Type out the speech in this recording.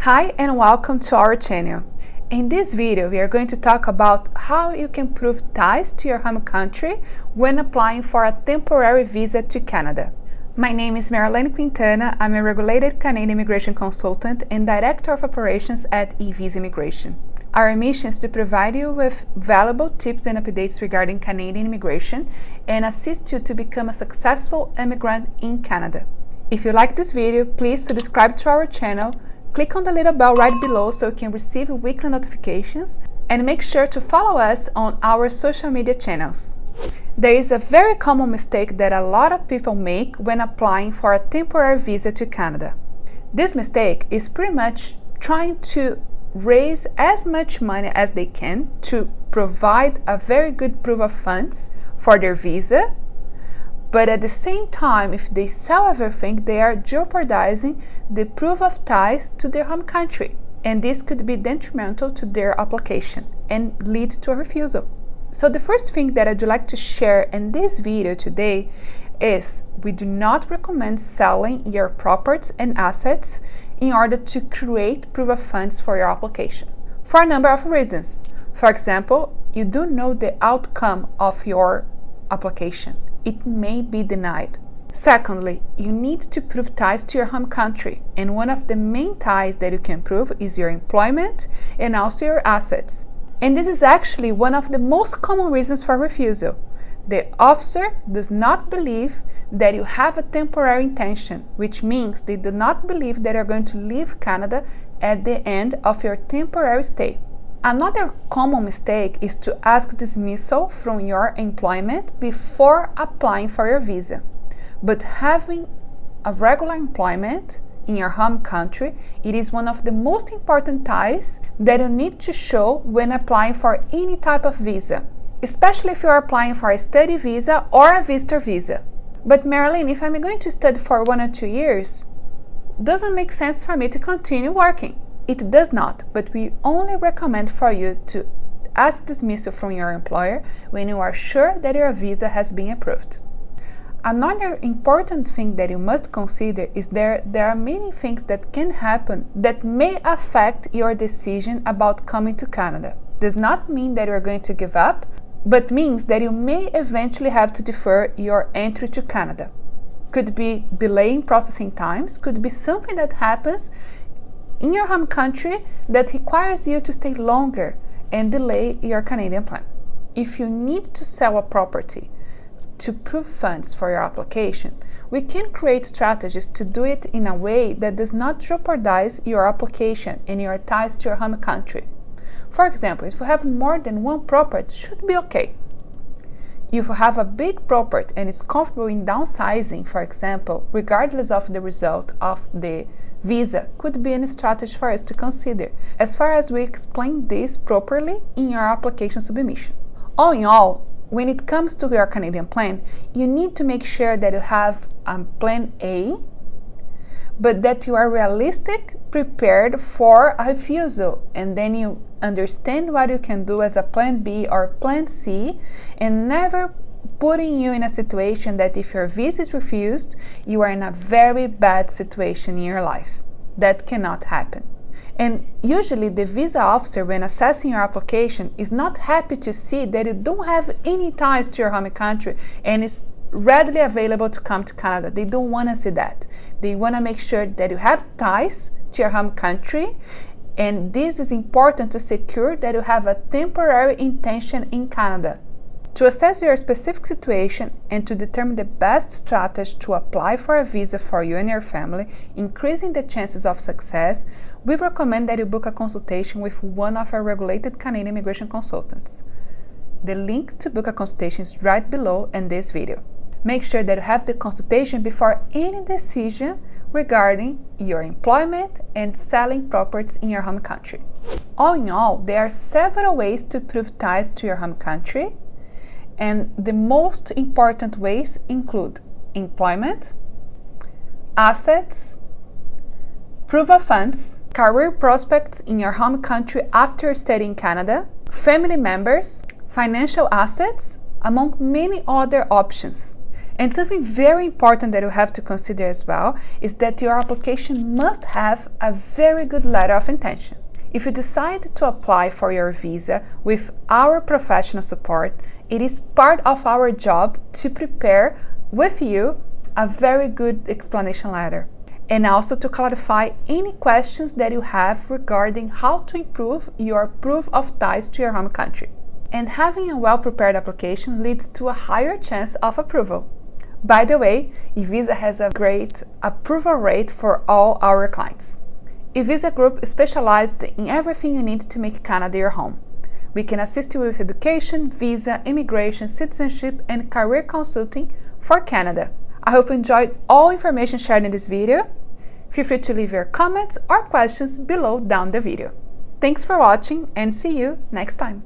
Hi and welcome to our channel. In this video, we are going to talk about how you can prove ties to your home country when applying for a temporary visa to Canada. My name is Marilene Quintana. I'm a regulated Canadian immigration consultant and Director of Operations at eVisa Immigration. Our mission is to provide you with valuable tips and updates regarding Canadian immigration and assist you to become a successful immigrant in Canada. If you like this video, please subscribe to our channel. Click on the little bell right below so you can receive weekly notifications, and make sure to follow us on our social media channels. There is a very common mistake that a lot of people make when applying for a temporary visa to Canada. This mistake is pretty much trying to raise as much money as they can to provide a very good proof of funds for their visa, but at the same time, if they sell everything, they are jeopardizing the proof of ties to their home country, and this could be detrimental to their application and lead to a refusal. So the first thing that I'd like to share in this video today is we do not recommend selling your properties and assets in order to create proof of funds for your application, for a number of reasons. For example, you don't know the outcome of your application. It may be denied. Secondly, you need to prove ties to your home country, and one of the main ties that you can prove is your employment and also your assets. And this is actually one of the most common reasons for refusal. The officer does not believe that you have a temporary intention, which means they do not believe that you're going to leave Canada at the end of your temporary stay. Another common mistake is to ask dismissal from your employment before applying for your visa. But having a regular employment in your home country, it is one of the most important ties that you need to show when applying for any type of visa, especially if you are applying for a study visa or a visitor visa. But Marilene, if I'm going to study for 1 or 2 years, doesn't make sense for me to continue working. It does not, but we only recommend for you to ask dismissal from your employer when you are sure that your visa has been approved. Another important thing that you must consider is there are many things that can happen that may affect your decision about coming to Canada. Does not mean that you're going to give up, but means that you may eventually have to defer your entry to Canada. Could be delay in processing times, could be something that happens in your home country that requires you to stay longer and delay your Canadian plan. If you need to sell a property to prove funds for your application, we can create strategies to do it in a way that does not jeopardize your application and your ties to your home country. For example, if you have more than one property, it should be okay. If you have a big property and it's comfortable in downsizing, for example, regardless of the result of the visa, could be a strategy for us to consider, as far as we explain this properly in your application submission. All in all, when it comes to your Canadian plan, you need to make sure that you have a plan A, but that you are realistic, prepared for a refusal, and then you understand what you can do as a plan B or plan C, and never putting you in a situation that if your visa is refused, you are in a very bad situation in your life. That cannot happen. And usually the visa officer, when assessing your application, is not happy to see that you don't have any ties to your home country and is readily available to come to Canada. They don't want to see that. They want to make sure that you have ties to your home country, and this is important to secure that you have a temporary intention in Canada. To assess your specific situation and to determine the best strategy to apply for a visa for you and your family, increasing the chances of success, we recommend that you book a consultation with one of our regulated Canadian immigration consultants. The link to book a consultation is right below in this video. Make sure that you have the consultation before any decision regarding your employment and selling properties in your home country. All in all, there are several ways to prove ties to your home country, and the most important ways include employment, assets, proof of funds, career prospects in your home country after studying in Canada, family members, financial assets, among many other options. And something very important that you have to consider as well is that your application must have a very good letter of intention. If you decide to apply for your visa with our professional support, it is part of our job to prepare with you a very good explanation letter, and also to clarify any questions that you have regarding how to improve your proof of ties to your home country. And having a well-prepared application leads to a higher chance of approval. By the way, eVisa has a great approval rate for all our clients. eVisa Group is specialized in everything you need to make Canada your home. We can assist you with education, visa, immigration, citizenship, and career consulting for Canada. I hope you enjoyed all information shared in this video. Feel free to leave your comments or questions below down the video. Thanks for watching and see you next time.